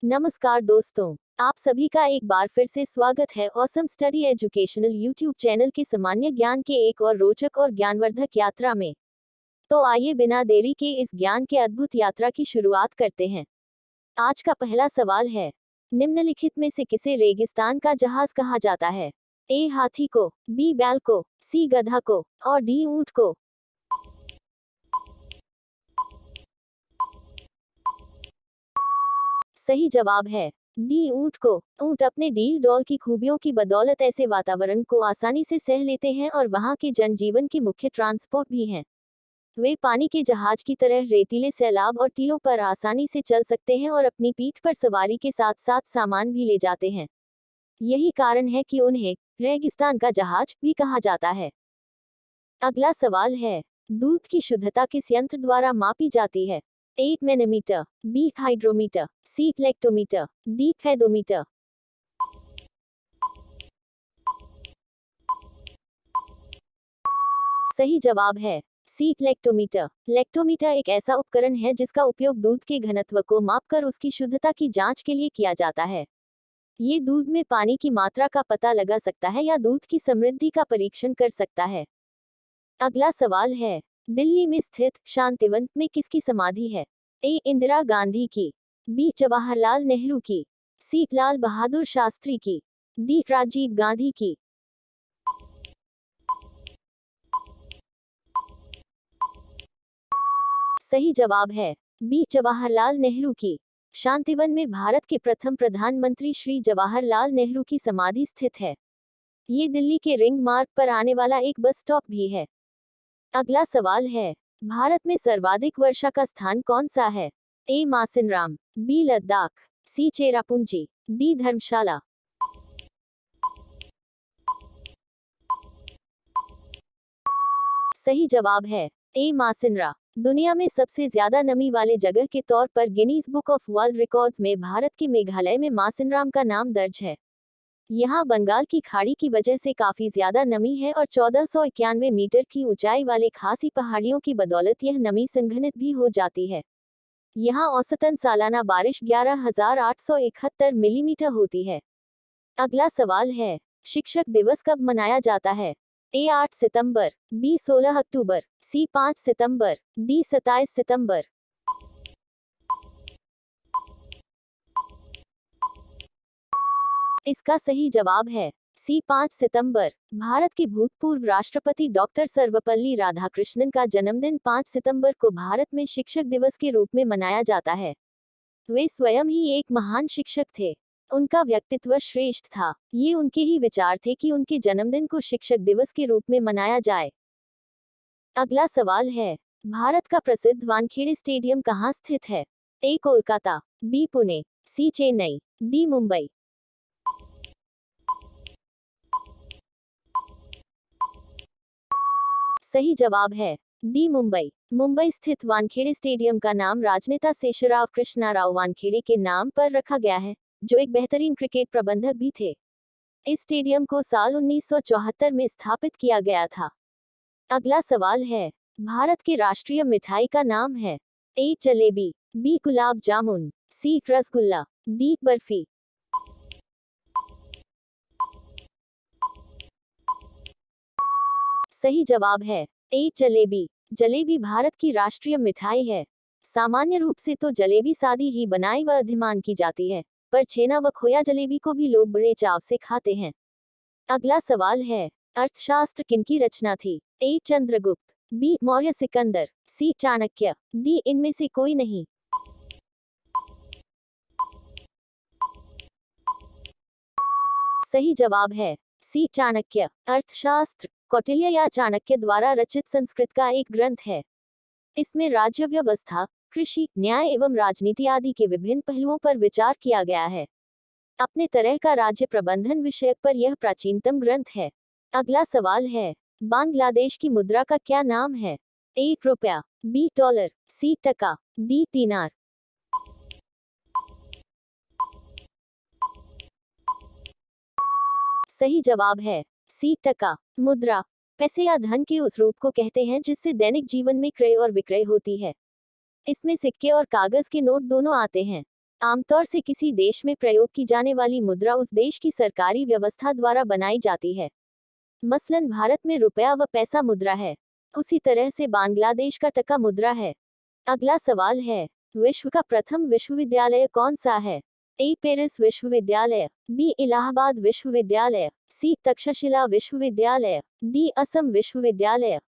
नमस्कार दोस्तों, आप सभी का एक बार फिर से स्वागत है awesome study educational YouTube channel के सामान्य ज्ञान के एक और रोचक और ज्ञानवर्धक यात्रा में। तो आइए बिना देरी के इस ज्ञान के अद्भुत यात्रा की शुरुआत करते हैं। आज का पहला सवाल है, निम्नलिखित में से किसे रेगिस्तान का जहाज कहा जाता है? ए हाथी को, बी बैल को, सी गधा को और डी ऊंट को। सही जवाब है डी ऊंट को। ऊंट अपने डील डॉल की खूबियों की बदौलत ऐसे वातावरण को आसानी से सह लेते हैं और वहां के जनजीवन के मुख्य ट्रांसपोर्ट भी हैं। वे पानी के जहाज की तरह रेतीले सैलाब और टीलों पर आसानी से चल सकते हैं और अपनी पीठ पर सवारी के साथ साथ सामान भी ले जाते हैं। यही कारण है कि उन्हें रेगिस्तान का जहाज भी कहा जाता है। अगला सवाल है, दूध की शुद्धता किस यंत्र द्वारा मापी जाती है? ए मैनोमीटर, बी हाइड्रोमीटर, सी लेक्टोमीटर, डी फेदोमीटर। सही जवाब है सी लेक्टोमीटर। लेक्टोमीटर एक ऐसा उपकरण है जिसका उपयोग दूध के घनत्व को मापकर उसकी शुद्धता की जांच के लिए किया जाता है। ये दूध में पानी की मात्रा का पता लगा सकता है या दूध की समृद्धि का परीक्षण कर सकता है। अगला सवाल है, दिल्ली में स्थित शांतिवन में किसकी समाधि है? ए इंदिरा गांधी की, बी जवाहरलाल नेहरू की, सी लाल बहादुर शास्त्री की, डी राजीव गांधी की। सही जवाब है बी जवाहरलाल नेहरू की। शांतिवन में भारत के प्रथम प्रधानमंत्री श्री जवाहरलाल नेहरू की समाधि स्थित है। ये दिल्ली के रिंग मार्ग पर आने वाला एक बस स्टॉप भी है। अगला सवाल है, भारत में सर्वाधिक वर्षा का स्थान कौन सा है? ए मासिनराम, बी लद्दाख, सी चेरापूंजी, डी धर्मशाला। सही जवाब है ए मासिनरा। दुनिया में सबसे ज्यादा नमी वाले जगह के तौर पर Guinness book of world records में भारत के मेघालय में मासिनराम का नाम दर्ज है। यहाँ बंगाल की खाड़ी की वजह से काफी ज्यादा नमी है और 1491 मीटर की ऊंचाई वाले खासी पहाड़ियों की बदौलत यह नमी संघनित भी हो जाती है। यहाँ औसतन सालाना बारिश 11,871 मिलीमीटर होती है। अगला सवाल है, शिक्षक दिवस कब मनाया जाता है? ए 8 सितंबर, बी 16 अक्टूबर, सी 5 सितंबर, डी 27 सितंबर। इसका सही जवाब है सी 5 सितंबर। भारत के भूतपूर्व राष्ट्रपति डॉक्टर सर्वपल्ली राधाकृष्णन का जन्मदिन 5 सितंबर को भारत में शिक्षक दिवस के रूप में मनाया जाता है। वे स्वयं ही एक महान शिक्षक थे। उनका व्यक्तित्व श्रेष्ठ था। ये उनके ही विचार थे कि उनके जन्मदिन को शिक्षक दिवस के रूप में मनाया जाए। अगला सवाल है, भारत का प्रसिद्ध वानखेड़े स्टेडियम कहाँ स्थित है? ए कोलकाता, बी पुणे, सी चेन्नई, डी मुंबई। सही जवाब है डी मुंबई। मुंबई स्थित वानखेड़े स्टेडियम का नाम राजनेता शेषराव कृष्णाराव वानखेड़े के नाम पर रखा गया है, जो एक बेहतरीन क्रिकेट प्रबंधक भी थे। इस स्टेडियम को साल 1974 में स्थापित किया गया था। अगला सवाल है, भारत के राष्ट्रीय मिठाई का नाम है? ए जलेबी, बी गुलाब जामुन, सी रसगुल्ला, डी बर्फी। सही जवाब है ए जलेबी। जलेबी भारत की राष्ट्रीय मिठाई है। सामान्य रूप से तो जलेबी सादी ही बनाई व अधिमान की जाती है, पर छेना व खोया जलेबी को भी लोग बड़े चाव से खाते हैं। अगला सवाल है, अर्थशास्त्र किनकी रचना थी? ए चंद्रगुप्त, बी मौर्य सिकंदर, सी चाणक्य, डी इनमें से कोई नहीं। सही जवाब है सी चाणक्य। अर्थशास्त्र कौटिल्य या चाणक्य द्वारा रचित संस्कृत का एक ग्रंथ है। इसमें राज्य व्यवस्था, कृषि, न्याय एवं राजनीति आदि के विभिन्न पहलुओं पर विचार किया गया है। अपने तरह का राज्य प्रबंधन विषय पर यह प्राचीनतम ग्रंथ है। अगला सवाल है, बांग्लादेश की मुद्रा का क्या नाम है? ए रुपया, बी डॉलर, सी टका, डी दीनार। सही जवाब है सी टका। मुद्रा पैसे या धन के उस रूप को कहते हैं जिससे दैनिक जीवन में क्रय और विक्रय होती है। इसमें सिक्के और कागज के नोट दोनों आते हैं। आमतौर से किसी देश में प्रयोग की जाने वाली मुद्रा उस देश की सरकारी व्यवस्था द्वारा बनाई जाती है। मसलन भारत में रुपया व पैसा मुद्रा है, उसी तरह से बांग्लादेश का टका मुद्रा है। अगला सवाल है, विश्व का प्रथम विश्वविद्यालय कौन सा है? ए पेरिस विश्वविद्यालय, बी इलाहाबाद विश्वविद्यालय, सी तक्षशिला विश्वविद्यालय, डी असम विश्वविद्यालय।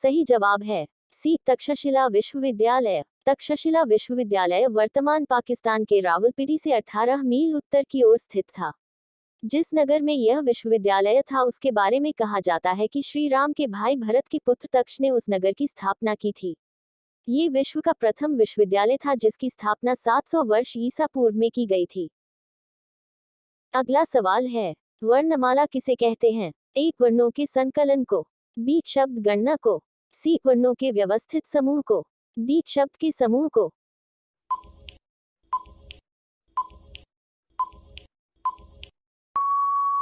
सही जवाब है सी तक्षशिला विश्वविद्यालय। तक्षशिला विश्वविद्यालय वर्तमान पाकिस्तान के रावलपिंडी से 18 मील उत्तर की ओर स्थित था। जिस नगर में यह विश्वविद्यालय था उसके बारे में कहा जाता है कि श्री राम के भाई भरत के पुत्र तक्ष ने उस नगर की स्थापना की थी। ये विश्व का प्रथम विश्वविद्यालय था जिसकी स्थापना 700 वर्ष ईसा पूर्व में की गई थी। अगला सवाल है, वर्णमाला किसे कहते हैं? ए वर्णों के संकलन को, बी शब्द गणना को, सी वर्णों के व्यवस्थित समूह को, डी शब्द के समूह को।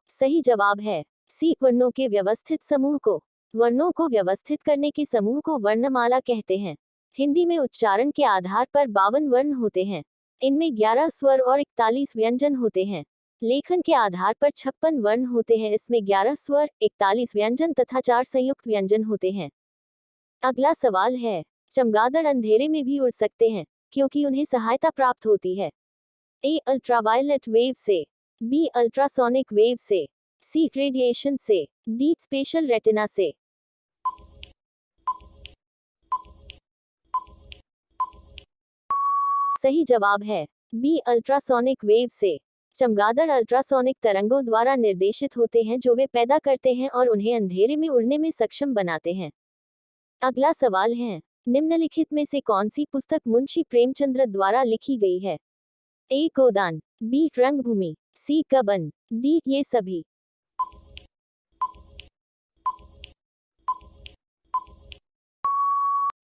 सही जवाब है सी वर्णों के व्यवस्थित समूह को। वर्णों को व्यवस्थित करने के समूह को वर्णमाला कहते हैं। हिंदी में उच्चारण के आधार पर 52 वर्ण होते हैं। इनमें 11 स्वर और 41 व्यंजन होते हैं। लेखन के आधार पर 56 वर्ण होते हैं। इसमें 11 स्वर, 41 व्यंजन तथा 4 संयुक्त व्यंजन होते हैं। अगला सवाल है, चमगादड़ अंधेरे में भी उड़ सकते हैं क्योंकि उन्हें सहायता प्राप्त होती है? ए अल्ट्रावायलेट वेव से, बी अल्ट्रासोनिक वेव से, सी रेडिएशन से, डी स्पेशल रेटिना से। सही जवाब है बी अल्ट्रासोनिक वेव से। चमगादड़ अल्ट्रासोनिक तरंगों द्वारा निर्देशित होते हैं जो वे पैदा करते हैं और उन्हें अंधेरे में उड़ने में सक्षम बनाते हैं। अगला सवाल है, निम्नलिखित में से कौन सी पुस्तक मुंशी प्रेमचंद्र द्वारा लिखी गई है? ए गोदान, बी रंगभूमि, सी कबन, डी ये सभी।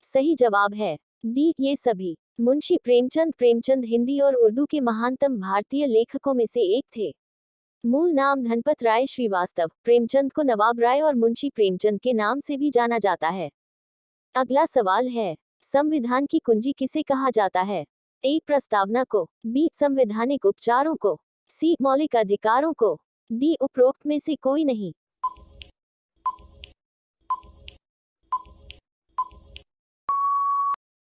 सही जवाब है डी ये सभी। मुंशी प्रेमचंद हिंदी और उर्दू के महानतम भारतीय लेखकों में से एक थे। मूल नाम धनपत राय श्रीवास्तव, प्रेमचंद को नवाब राय और मुंशी प्रेमचंद के नाम से भी जाना जाता है। अगला सवाल है, संविधान की कुंजी किसे कहा जाता है? ए प्रस्तावना को, बी संवैधानिक उपचारों को, सी मौलिक अधिकारों को, डी उपरोक्त में से कोई नहीं।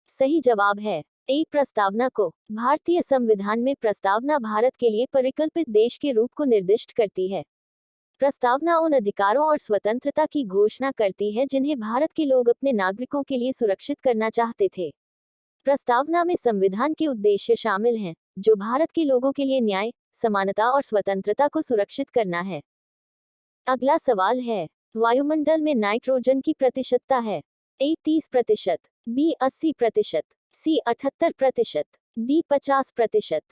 सही जवाब है ए प्रस्तावना को। भारतीय संविधान में प्रस्तावना भारत के लिए परिकल्पित देश के रूप को निर्दिष्ट करती है। प्रस्तावना उन अधिकारों और स्वतंत्रता की घोषणा करती है जिन्हें भारत के लोग अपने नागरिकों के लिए सुरक्षित करना चाहते थे। प्रस्तावना में संविधान के उद्देश्य शामिल हैं, जो भारत के लोगों के लिए न्याय, समानता और स्वतंत्रता को सुरक्षित करना है। अगला सवाल है, वायुमंडल में नाइट्रोजन की प्रतिशतता है? ए 30%, बी 80%, सी 78%, डी 50%।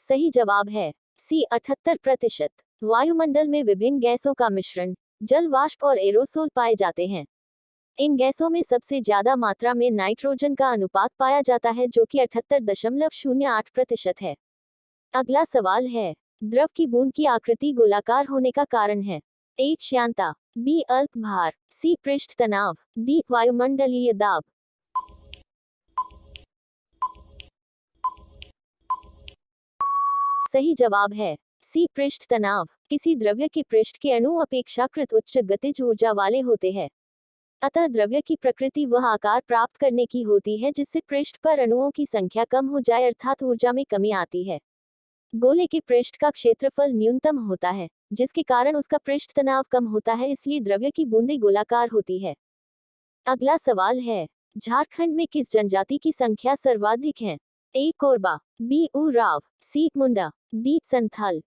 सही जवाब है सी 78%। वायुमंडल में विभिन्न गैसों का मिश्रण, जल वाष्प और एरोसोल पाए जाते हैं। इन गैसों में सबसे ज्यादा मात्रा में नाइट्रोजन का अनुपात पाया जाता है जो कि 78.08% है। अगला सवाल है, द्रव की बूंद की आकृति गोलाकार होने का कारण है? ए श्यानता, बी अल्प भार, सी पृष्ठ तनाव, डी वायुमंडलीय दाब। सही जवाब है सी पृष्ठ तनाव। किसी द्रव्य के पृष्ठ के अणु अपेक्षाकृत उच्च गतिज ऊर्जा वाले होते हैं। अतः द्रव्य की प्रकृति वह आकार प्राप्त करने की होती है जिससे पृष्ठ पर अणुओं की संख्या कम हो जाए अर्थात ऊर्जा में कमी आती है। गोले के पृष्ठ का क्षेत्रफल न्यूनतम होता है जिसके कारण उसका पृष्ठ तनाव कम होता है, इसलिए द्रव्य की बूंदें गोलाकार होती है। अगला सवाल है, झारखंड में किस जनजाति की संख्या सर्वाधिक है? ए कोरबा, बी उराव, सी मुंडा, डी संथाल।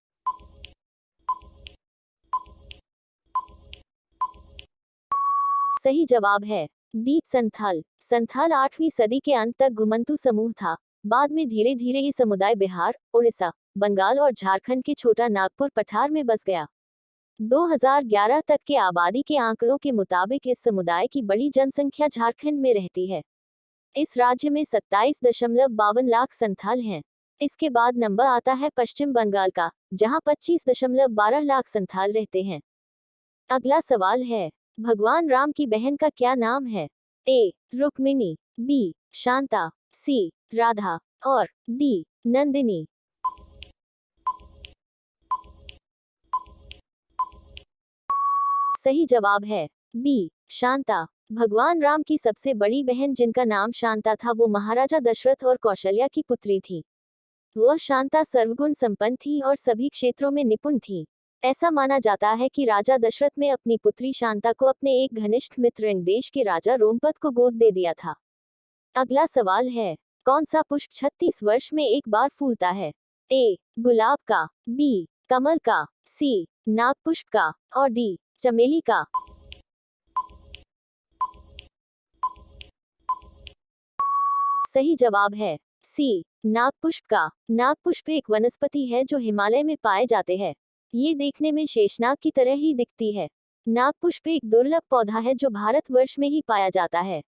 सही जवाब है डी संथाल। संथाल 8वीं सदी के अंत तक घुमंतू समूह था। बाद में धीरे धीरे ये समुदाय बिहार, उड़ीसा, बंगाल और झारखंड के छोटा नागपुर पठार में बस गया। 2011 तक के आबादी के आंकड़ों के मुताबिक इस समुदाय की बड़ी जनसंख्या झारखंड में रहती है। इस राज्य में 27.52 लाख संथाल हैं। इसके बाद नंबर आता है पश्चिम बंगाल का, जहां 25.12 लाख संथाल रहते हैं। अगला सवाल है, भगवान राम की बहन का क्या नाम है? ए रुक्मिणी, बी शांता, सी राधा और डी नंदिनी। सही जवाब है बी शांता। भगवान राम की सबसे बड़ी बहन जिनका नाम शांता था वो महाराजा दशरथ और कौशल्या की पुत्री थी। वह शांता सर्वगुण संपन्न थी और सभी क्षेत्रों में निपुण थी। ऐसा माना जाता है कि राजा दशरथ ने अपनी पुत्री शांता को अपने एक घनिष्ठ मित्र इंगदेश के राजा रोमपद को गोद दे दिया था। अगला सवाल है, कौन सा पुष्प 36 वर्ष में एक बार फूलता है? ए गुलाब का, बी कमल का, सी नागपुष्प का और डी चमेली का। सही जवाब है सी नागपुष्प का। नागपुष्प एक वनस्पति है जो हिमालय में पाए जाते हैं। ये देखने में शेषनाग की तरह ही दिखती है। नागपुष्प एक दुर्लभ पौधा है जो भारतवर्ष में ही पाया जाता है।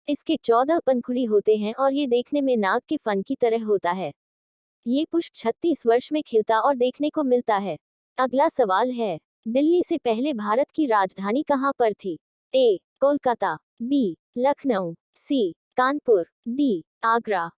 इसके 14 पंखुड़ी होते हैं और ये देखने में नाग के फन की तरह होता है। ये पुष्प 36 वर्ष में खिलता और देखने को मिलता है। अगला सवाल है, दिल्ली से पहले भारत की राजधानी कहाँ पर थी? ए कोलकाता, बी लखनऊ, सी कानपुर, डी आगरा।